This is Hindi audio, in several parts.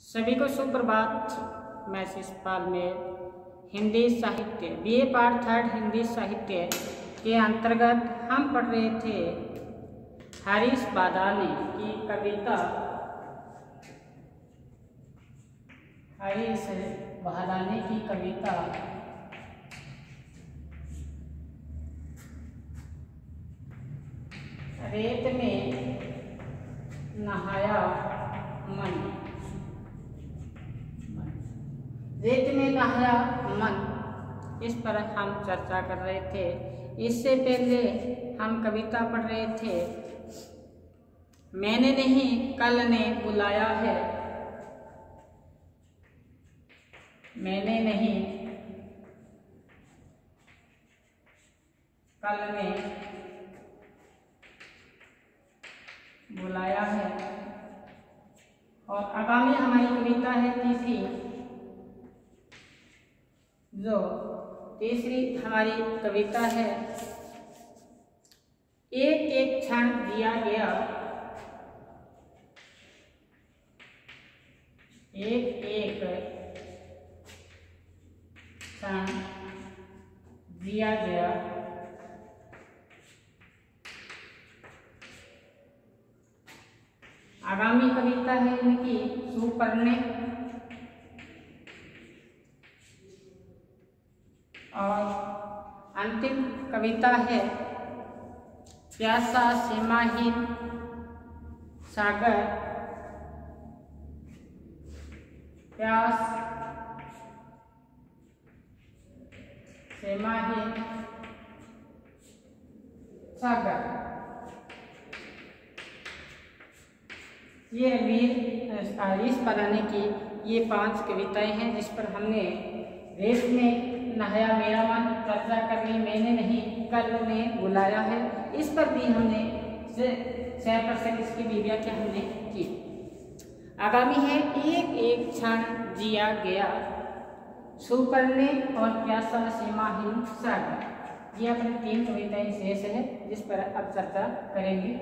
सभी को सुप्रभात। मैं शिषपाल में हिंदी साहित्य बीए पार्ट 3 हिंदी साहित्य के अंतर्गत हम पढ़ रहे थे हरीश बादाने की कविता हरीश बादाने की कविता रेत में नहाया मन। रेत में नहाया मन, इस पर हम चर्चा कर रहे थे। इससे पहले हम कविता पढ़ रहे थे मैंने नहीं कल ने बुलाया है। मैंने नहीं कल ने बुलाया है। और आगामी हमारी कविता है तीसरी हमारी कविता है एक एक क्षण दिया गया। एक एक क्षण दिया गया। आगामी कविता है इनकी सुपर्णे। और अंतिम कविता है प्यासा सीमाहीन सागर। प्यास सीमाहीन सागर। ये हरीश बादाने की ये 5 कविताएं हैं जिस पर हमने रेत में नहाया मेरा मन चर्चा कर ली। मैंने नहीं कल ने बुलाया है, इस पर भी हमने 100% इसकी भी व्याख्या हमने की। आगामी है एक एक क्षण जिया गया, सुपर्णे और प्यासा सीमाहीन सागर। ये अपनी 3 कविताएं शेष है जिस पर अब चर्चा करेंगे।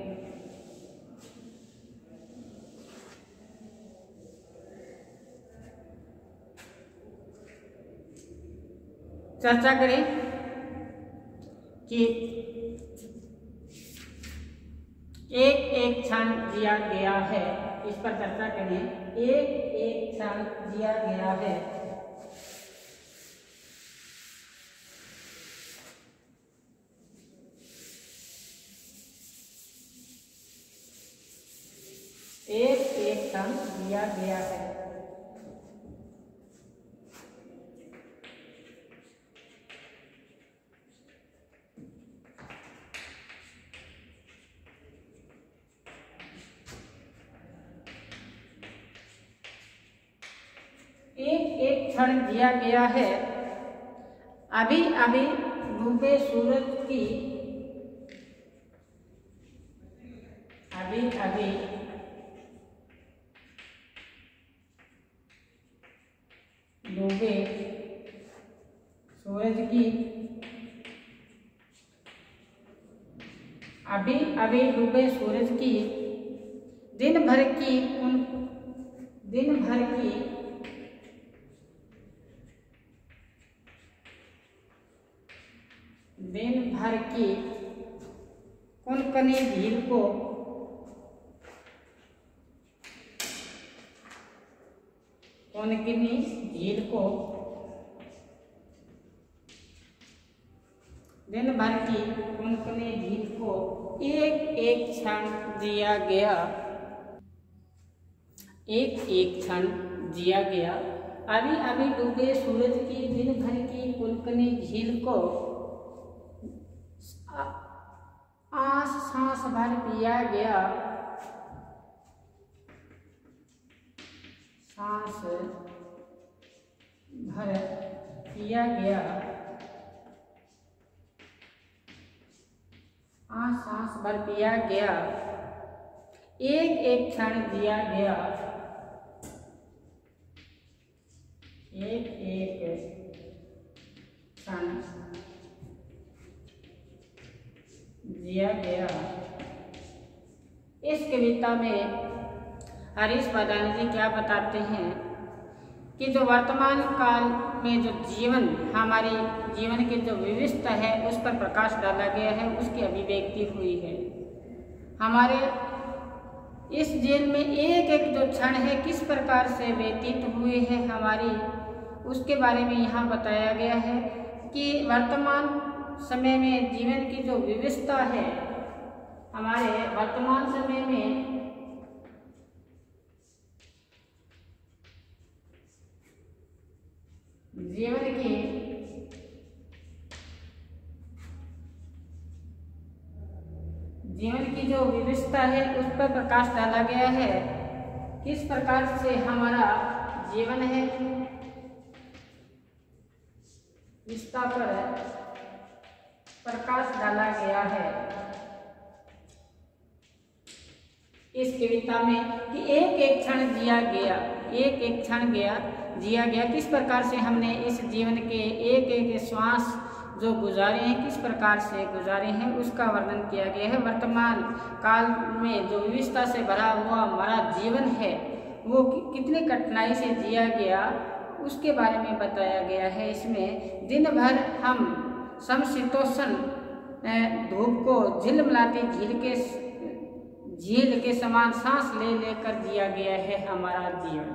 चर्चा करें कि एक एक क्षण जिया गया है, इस पर चर्चा करें। एक एक क्षण जिया गया है। एक एक क्षण जिया गया है। एक एक क्षण जिया गया है। अभी अभी डूबे सूरज की अभी अभी डूबे सूरज की अभी अभी डूबे सूरज की दिन भर की कुनकुनी झील को दिन भर की कुनकुनी झील को एक एक क्षण जिया गया। एक एक क्षण जिया गया। अभी अभी डूबे सूरज की दिन भर की कुनकुनी झील को सांस भर पिया गया। सांस भर पिया गया। सांस भर पिया गया। एक एक क्षण जिया गया। एक एक क्षण जिया गया। इस कविता में हरीश बदानी जी क्या बताते हैं कि जो वर्तमान काल में जो जीवन, हमारी जीवन की जो विविधता है उस पर प्रकाश डाला गया है, उसकी अभिव्यक्ति हुई है। हमारे इस जेल में एक एक जो क्षण है किस प्रकार से व्यतीत हुए हैं हमारी, उसके बारे में यहाँ बताया गया है कि वर्तमान समय में जीवन की जो विविधता है, हमारे वर्तमान समय में जीवन की जो विविधता है उस पर प्रकाश डाला गया है। किस प्रकार से हमारा जीवन है, विविधता पर प्रकाश डाला गया है इस कविता में कि एक एक क्षण जिया गया, एक एक क्षण जिया गया। किस प्रकार से हमने इस जीवन के एक एक श्वास जो गुजारे हैं, किस प्रकार से गुजारे हैं, उसका वर्णन किया गया है। वर्तमान काल में जो विविधता से भरा हुआ हमारा जीवन है वो कितनी कठिनाई से जिया गया, उसके बारे में बताया गया है। इसमें दिन भर हम समशीतोष्ण धूप को झिलमिलाती झील के समान सांस ले लेकर जिया गया है हमारा जीवन।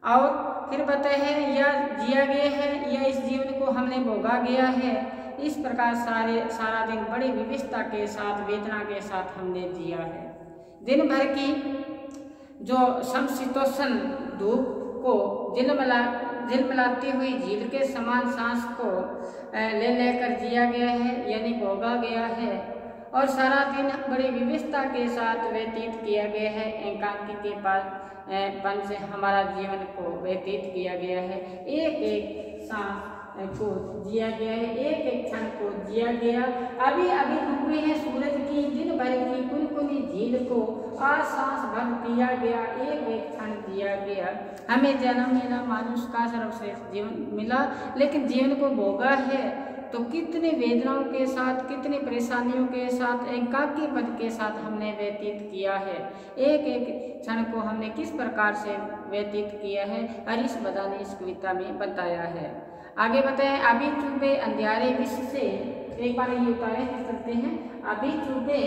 और फिर बताया है या जिया गया है या इस जीवन को हमने भोगा गया है। इस प्रकार सारा दिन बड़ी विविधता के साथ, वेदना के साथ हमने जिया है। दिन भर की जो समशीतोष्ण धूप को झिलमिलाती हुई झील के समान सांस को ले लेकर जिया गया है, यानी भोगा गया है। और सारा दिन बड़ी विविधता के साथ व्यतीत किया गया है, एकांकी के पन से हमारा जीवन को व्यतीत किया गया है। एक एक सांस को जिया गया है, एक एक क्षण को जिया गया। अभी अभी डूबे हैं सूरज की दिन भर की कुनकुनी झील को आज सांस भर पिया गया, एक एक क्षण जिया गया। हमें जन्म मिला, मानुष का सर्वश्रेष्ठ जीवन मिला, लेकिन जीवन को भोगा है तो कितनी वेदनाओं के साथ, कितनी परेशानियों के साथ, एकाकी पद के साथ हमने व्यतीत किया है। एक एक क्षण को हमने किस प्रकार से व्यतीत किया है, हरीश बदानी इस कविता में बताया है। आगे बताएं, अभी चुभे अंधियारे विश्व से, एक बार ये उतारे करते हैं। अभी चुभे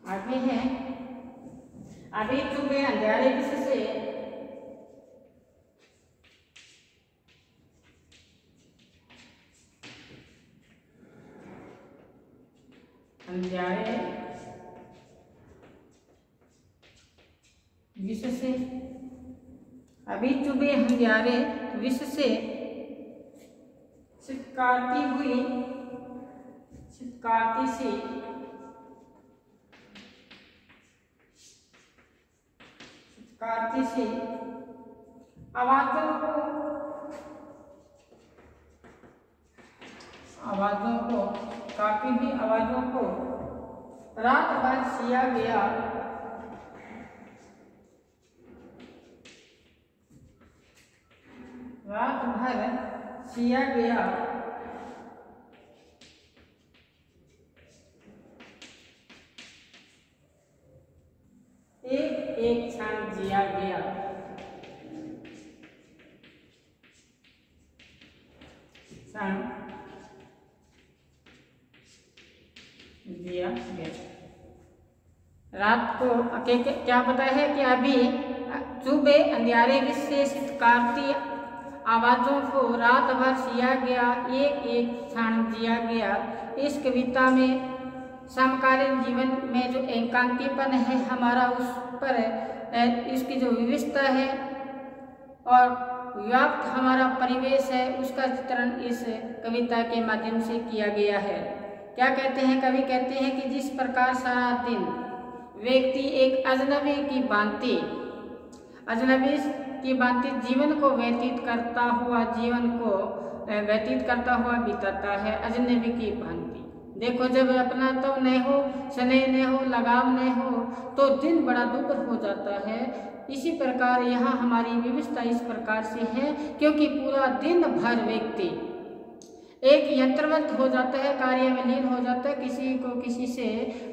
आगे है, अभी चुभे अंधियारे विश्व से अंधियारे विश्व से, अभी चुभे अंधियारे विश्व से चित्कारती सी आवाजों को काफी भी आवाजों को रात भर सिया गया, रात भर सिया गया। एक एक क्षण जिया गया, क्षण जिया गया। रात को क्या पता है कि अभी चुभे अंधियारे विश्व से चित्कारती आवाजों को रात भर सिया गया, एक एक क्षण जिया गया। इस कविता में समकालीन जीवन में जो एकांकीपन है हमारा, उस पर इसकी जो विविधता है और व्याप्त हमारा परिवेश है, उसका चित्रण इस कविता के माध्यम से किया गया है। क्या कहते हैं कवि? कहते हैं कि जिस प्रकार सारा दिन व्यक्ति एक अजनबी की भांति जीवन को व्यतीत करता हुआ बीताता है, अजनबी की भांति देखो जब अपना तो न हो, स्नेह न हो, लगाव न हो तो दिन बड़ा दुर्भर हो जाता है। इसी प्रकार यहाँ हमारी व्यवस्था इस प्रकार से है, क्योंकि पूरा दिन भर व्यक्ति एक यंत्रवत हो जाता है, कार्य में लीन हो जाता है, किसी को किसी से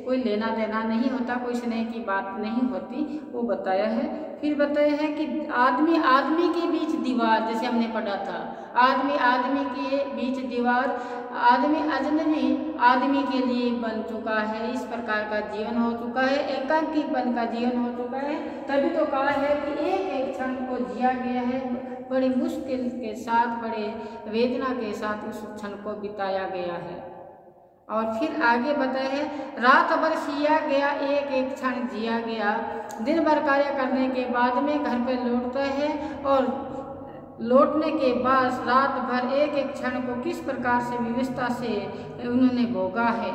कोई लेना देना नहीं होता, कोई स्नेह की बात नहीं होती, वो बताया है। फिर बताया है कि आदमी आदमी के बीच दीवार, जैसे हमने पढ़ा था, आदमी आदमी के बीच दीवार, आदमी अजनबी आदमी के लिए बन चुका है। इस प्रकार का जीवन हो चुका है, एकाकीपन का जीवन हो चुका है। तभी तो कहा है कि एक एक क्षण को जिया गया है, बड़ी मुश्किल के साथ, बड़े वेदना के साथ उस क्षण को बिताया गया है। और फिर आगे बताया है, रात भर सिया गया, एक एक क्षण जिया गया। दिन भर कार्य करने के बाद में घर पर लौटता है, और लौटने के बाद रात भर एक एक क्षण को किस प्रकार से व्यवस्था से उन्होंने भोगा है,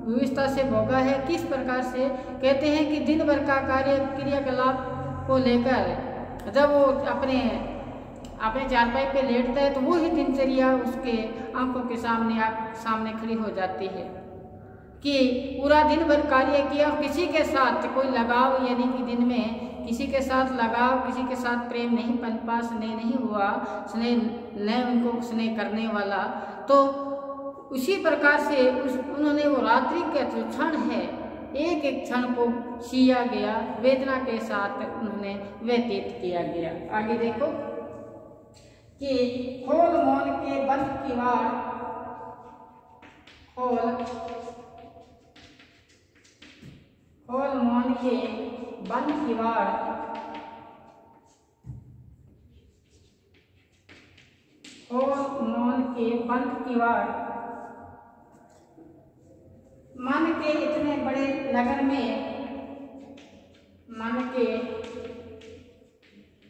व्यवस्था से भोगा है। किस प्रकार से कहते हैं कि दिन भर का कार्य क्रियाकलाप को लेकर जब वो अपने चारपाई पे लेटता है तो वो ही दिनचर्या उसके आंखों के सामने खड़ी हो जाती है कि पूरा दिन भर कार्य किया, किसी के साथ कोई लगाव, यानी कि दिन में किसी के साथ लगाव, किसी के साथ प्रेम नहीं पनपा, स्नेह नहीं हुआ, स्नेह न उनको स्नेह करने वाला, तो उसी प्रकार से उन्होंने वो रात्रि का जो क्षण है, एक एक क्षण को सिया गया, वेदना के साथ उन्होंने व्यतीत किया गया। आगे देखो कि खोल मौन के बंद किवाड़, खोल मौन के बंद किवाड़, खोल मौन के बंद किवाड़, मन के इतने बड़े नगर में, मन के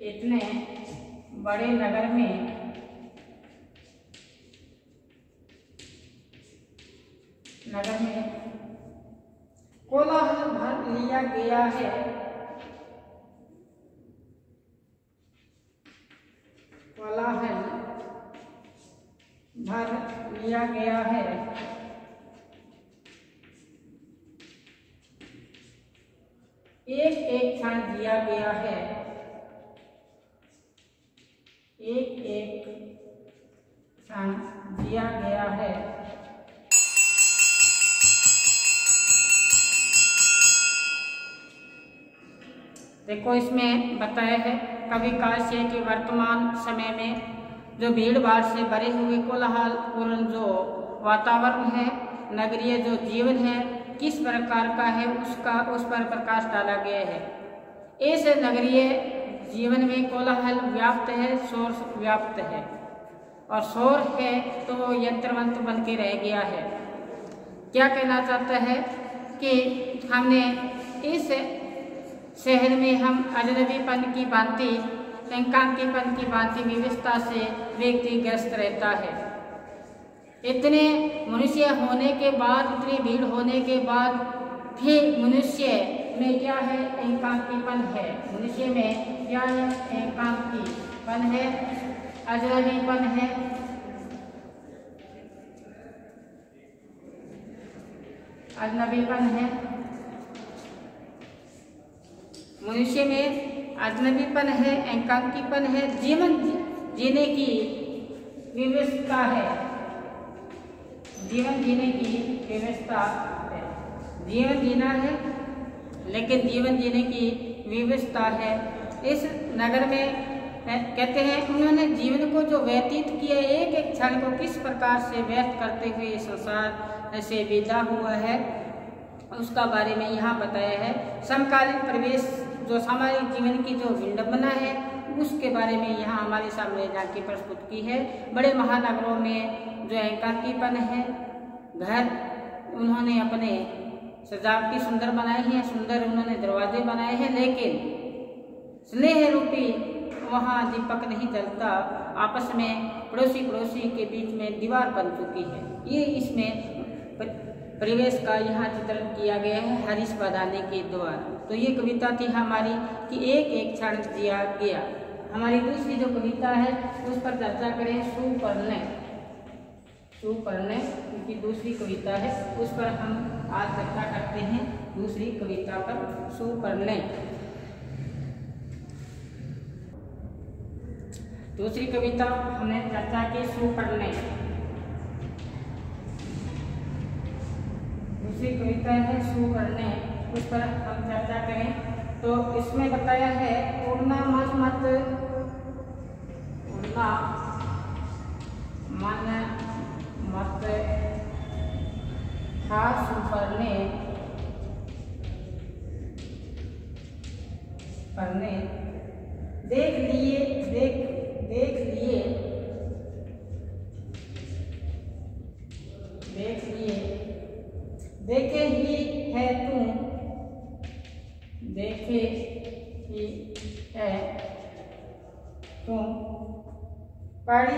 इतने बड़े नगर में कोलाहल भर लिया गया है, कोलाहल भर लिया गया है। एक एक क्षण दिया गया है, एक एक क्षण दिया गया है। देखो इसमें बताया है कवि काश्य के वर्तमान समय में जो भीड़ भाड़ से भरे हुए कोलाहल पूर्ण जो वातावरण है, नगरीय जो जीवन है, किस प्रकार का है उस पर प्रकाश डाला गया है। इस नगरीय जीवन में कोलाहल व्याप्त है, शोर व्याप्त है, और शोर है तो वो यंत्रवंत बन के रह गया है। क्या कहना चाहता है कि हमने इस शहर में हम अजनबीपन की भांति, एकाकीपन की भांति व्यवस्था से व्यक्ति ग्रस्त रहता है। इतने मनुष्य होने के बाद, इतनी भीड़ होने के बाद भी मनुष्य में क्या है, एकाकीपन है। मनुष्य में क्या है, एकाकीपन है, अजनबीपन है, अजनबीपन है। मनुष्य में अजनबीपन है, एकाकीपन है, जीवन जीने की व्यवस्था है, जीवन जीने की व्यवस्था है। जीवन जीना है लेकिन जीवन जीने की व्यवस्था है। इस नगर में कहते हैं उन्होंने जीवन को जो व्यतीत किया, एक एक क्षण को किस प्रकार से व्यर्थ करते हुए संसार से विदा हुआ है, उसका बारे में यहाँ बताया है। समकालीन परिवेश जो सामाजिक जीवन की जो विडंबना है, उसके बारे में यहाँ हमारे सामने झांकी प्रस्तुत की है। बड़े महानगरों में जो एकाकीपन है, घर उन्होंने अपने सजावटी सुंदर बनाए हैं, सुंदर उन्होंने दरवाजे बनाए हैं, लेकिन स्नेह रूपी वहाँ दीपक नहीं जलता। आपस में पड़ोसी के बीच में दीवार बन चुकी है। ये इसमें परिवेश का यहाँ चित्रण किया गया है हरीश बदाने के द्वारा। तो ये कविता थी हमारी कि एक एक क्षण दिया गया। हमारी दूसरी जो कविता है उस पर चर्चा करें, सुपर्ण की दूसरी कविता है, उस पर हम आज चर्चा करते हैं। दूसरी कविता पर सुपर्णे। दूसरी कविता हमने चर्चा की सुपर्णे। दूसरी कविता है सुपर्णे, उस पर हम चर्चा करें। तो इसमें बताया है उड़ना मन मत था सुपर्णे देख लिए देखे ही है तू, देखे ही है तू, पढ़े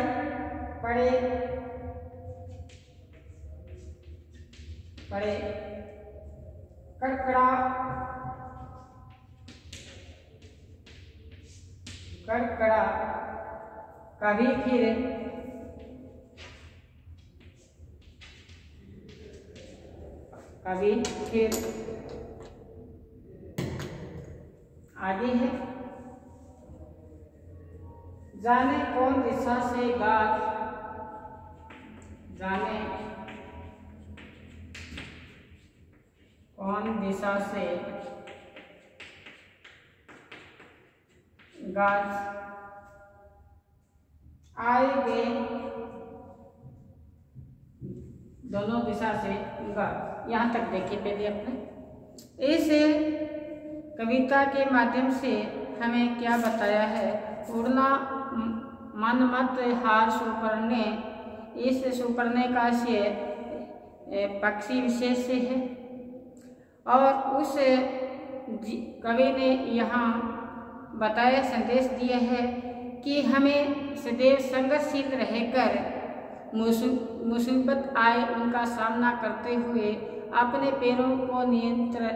कड़कड़ा कभी फिर आगे है। जाने कौन दिशा से गाज, जाने कौन दिशा से गाज आएंगे, दोनों दिशा से गाज। यहाँ तक देखिए पहले अपने। इस कविता के माध्यम से हमें क्या बताया है, उड़ना मन मत हार सुपर्णे। इस सुपर्णे का से पक्षी विशेष से है और उस कवि ने यहाँ बताया, संदेश दिया है कि हमें सदैव संघर्षशील रहकर मुसीबत आए उनका सामना करते हुए अपने पैरों को नियंत्रण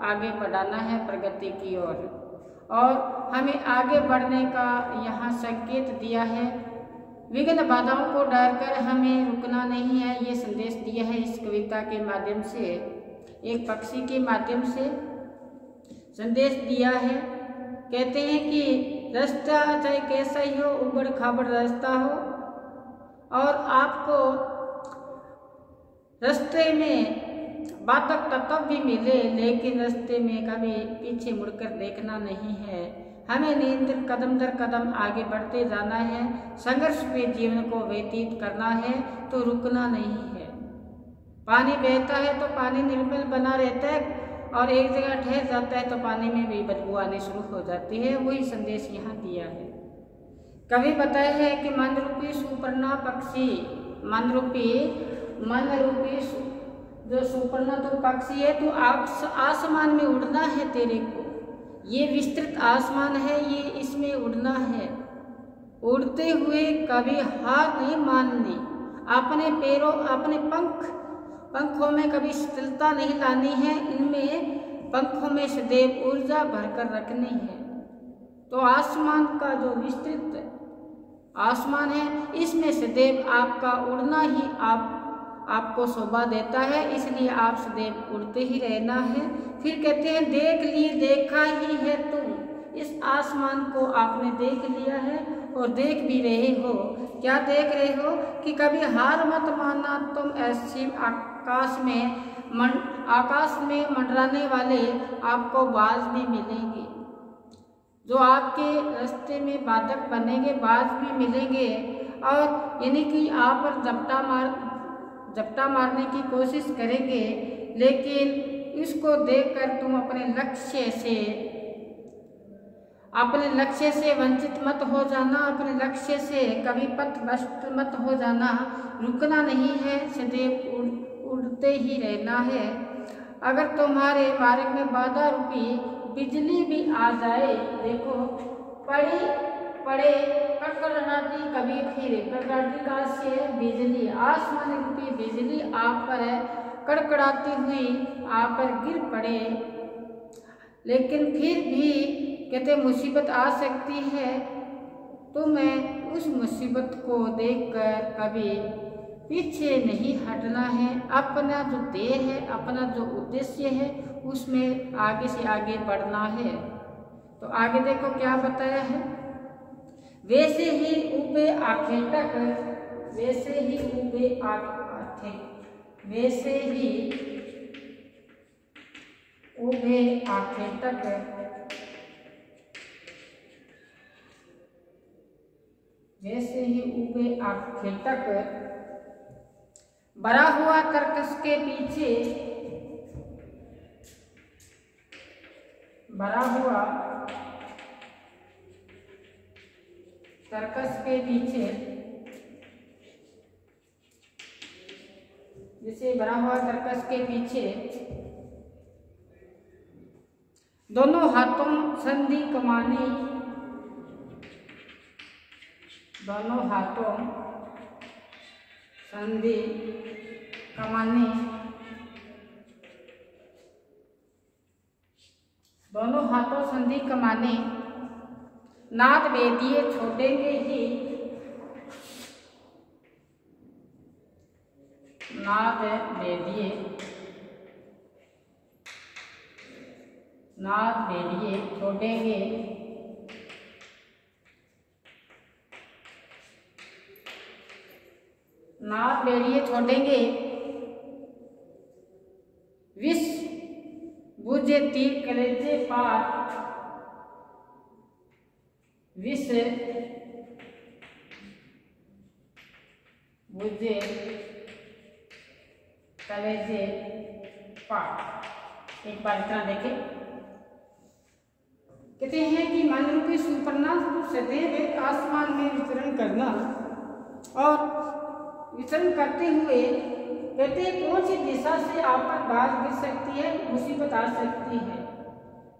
आगे बढ़ाना है प्रगति की ओर, और हमें आगे बढ़ने का यहाँ संकेत दिया है। विघ्न बाधाओं को डरकर हमें रुकना नहीं है, ये संदेश दिया है इस कविता के माध्यम से। एक पक्षी के माध्यम से संदेश दिया है। कहते हैं कि रास्ता चाहे कैसा ही हो, उबड़ खाबड़ रास्ता हो, और आपको रास्ते में बाधक तत्व भी मिले, लेकिन रास्ते में कभी पीछे मुड़कर देखना नहीं है। हमें निरंतर कदम दर कदम आगे बढ़ते जाना है, संघर्ष में जीवन को व्यतीत करना है, तो रुकना नहीं है। पानी बहता है तो पानी निर्मल बना रहता है, और एक जगह ठहर जाता है तो पानी में भी बदबू आनी शुरू हो जाती है। वही संदेश यहाँ दिया है। कवि बताया है कि मन रूपी सुपर्णा पक्षी, मन रूपी जो सुपर्णा तो पक्षी है, तो आसमान में उड़ना है तेरे को। ये विस्तृत आसमान है, ये इसमें उड़ना है। उड़ते हुए कभी हार नहीं माननी, अपने पैरों अपने पंखों में कभी शिथिलता नहीं लानी है, इनमें पंखों में सदैव ऊर्जा भरकर रखनी है। तो आसमान का जो विस्तृत आसमान है, इसमें सदैव आपका उड़ना ही आपको शोभा देता है, इसलिए आप सदैव उड़ते ही रहना है। फिर कहते हैं देख लिए देखा ही है तुम, इस आसमान को आपने देख लिया है और देख भी रहे हो। क्या देख रहे हो कि कभी हार मत मानना, तुम ऐसी आकाश में मंडराने वाले आपको बाज भी मिलेंगे, जो आपके रास्ते में बाधक बनेंगे, बाज भी मिलेंगे, और यानी कि आप पर झपटा मारने की कोशिश करेंगे, लेकिन इसको देखकर तुम अपने लक्ष्य से वंचित मत हो जाना, अपने लक्ष्य से कभी पथभ्रष्ट मत हो जाना। रुकना नहीं है, सदैव उड़ते ही रहना है। अगर तुम्हारे मार्ग में बाधा रूपी बिजली भी आ जाए, देखो पड़े कड़कड़ाती कभी फिर, कड़कड़ाती का से बिजली, आसमान रूपी बिजली आप पर कड़कड़ाती हुई आप पर गिर पड़े, लेकिन फिर भी कहते मुसीबत आ सकती है, तो मैं उस मुसीबत को देखकर कभी पीछे नहीं हटना है। अपना जो ध्येय है, अपना जो उद्देश्य है, उसमें आगे से आगे बढ़ना है। तो आगे देखो क्या बताया है, वैसे ही उबे आखेटक, वैसे ही उबे वैसे ही उबे आखेटक, वैसे ही उबे आखेटक बड़ा हुआ तरकस के पीछे, बड़ा हुआ तरकस के पीछे, जिसे बड़ा हुआ तरकस के पीछे दोनों हाथों संधि कमाने, दोनों हाथों संधि कमाने, दोनों हाथों संधि कमाने, नाद वेदिए छोड़ेंगे ही, नाद वेदिए, नाद वेदिए छोड़ेंगे, नाद वेदिए छोड़ेंगे, विष बुझे तीर कलेजे पार, विष बुझे कलेजे पार। एक बार इतना देखें, कहते हैं कि मन रूपी सुपर्णा सदैव आसमान में विचरण करना, और विचरण करते हुए कहते हैं कौन सी दिशा से आप पर बाढ़ गिर सकती है, मुसीबत आ सकती है,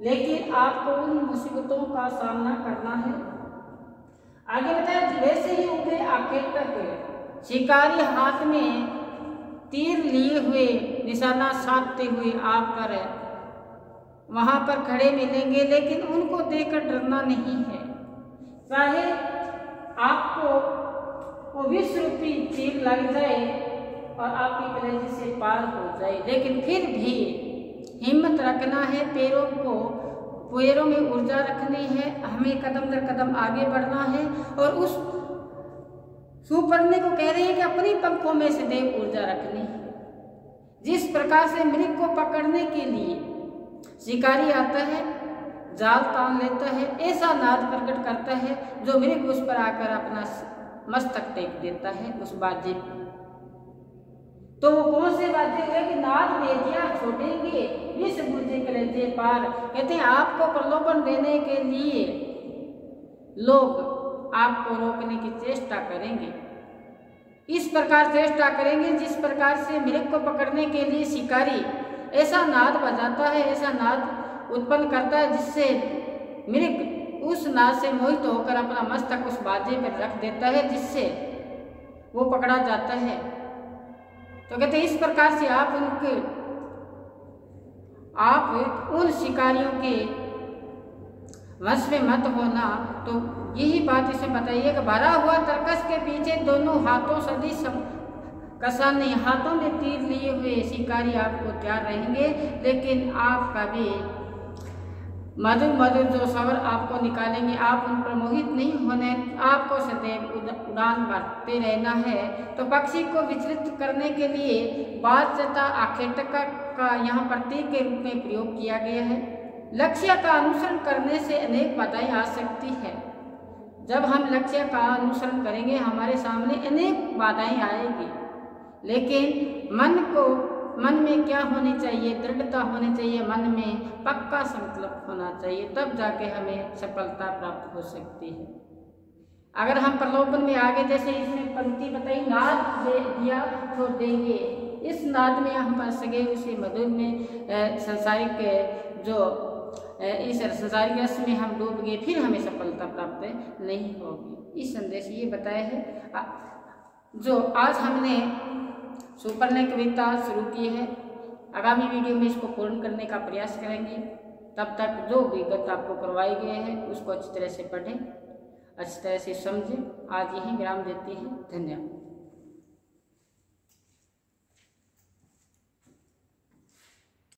लेकिन आपको उन मुसीबतों का सामना करना है। आगे बताया, वैसे ही उबे आखेटक, शिकारी हाथ में तीर लिए हुए, निशाना साधते हुए आप पर वहां पर खड़े मिलेंगे, लेकिन उनको देखकर डरना नहीं है। चाहे आपको वो विष रूपी तीर लग जाए और आपकी कलेजे से पार हो जाए, लेकिन फिर भी हिम्मत रखना है, पैरों में ऊर्जा रखनी है, हमें कदम दर कदम आगे बढ़ना है। और उस सुपर्णे को कह रहे हैं कि अपनी पंखों में से देव ऊर्जा रखनी है। जिस प्रकार से मृग को पकड़ने के लिए शिकारी आता है, जाल तान लेता है, ऐसा नाद प्रकट करता है जो मृग उस पर आकर अपना मस्तक टेक देता है उस बाजे पर। तो वो कौन से बाजे हुए कि नाद वेदिया छोड़ेंगे, विष बुझे कलेजे पार। कहते हैं आपको प्रलोभन देने के लिए लोग आपको रोकने की चेष्टा करेंगे, इस प्रकार चेष्टा करेंगे जिस प्रकार से मृग को पकड़ने के लिए शिकारी ऐसा नाद बजाता है, ऐसा नाद उत्पन्न करता है जिससे मृग उस नाद से मोहित होकर अपना मस्तक उस बाजे पर रख देता है, जिससे वो पकड़ा जाता है। तो कहते हैं इस प्रकार से आप उन शिकारियों के वश में मत होना। तो यही बात इसमें बताइए कि भरा हुआ तरकस के पीछे दोनों हाथों सदी कसाने, हाथों में तीर लिए हुए शिकारी आपको तैयार रहेंगे, लेकिन आप कभी मधुर मधुर जो स्वर आपको निकालेंगे, आप उन पर मोहित नहीं होने, आपको सदैव उड़ान भरते रहना है। तो पक्षी को विचलित करने के लिए बादशता आखेटक का यहाँ प्रतीक के रूप में प्रयोग किया गया है। लक्ष्य का अनुसरण करने से अनेक बाधाएं आ सकती है। जब हम लक्ष्य का अनुसरण करेंगे हमारे सामने अनेक बाधाएं आएगी, लेकिन मन में क्या होनी चाहिए, दृढ़ता होनी चाहिए, मन में पक्का संकल्प होना चाहिए, तब जाके हमें सफलता प्राप्त हो सकती है। अगर हम प्रलोभन में आगे, जैसे इसमें पंक्ति बताई, नाद दिया तो देंगे, इस नाद में हम फंस गए, उसी मधुर में सांसारिक जो इस सांसारिक रस में हम डूब गए, फिर हमें सफलता प्राप्त नहीं होगी। इस संदेश ये बताया है जो आज हमने सुपर्ण कविता शुरू की है। आगामी वीडियो में इसको पूर्ण करने का प्रयास करेंगे। तब तक जो विगत आपको करवाए गए हैं उसको अच्छी तरह से पढ़ें, अच्छी तरह से समझें। आज यही विराम देते हैं। धन्यवाद।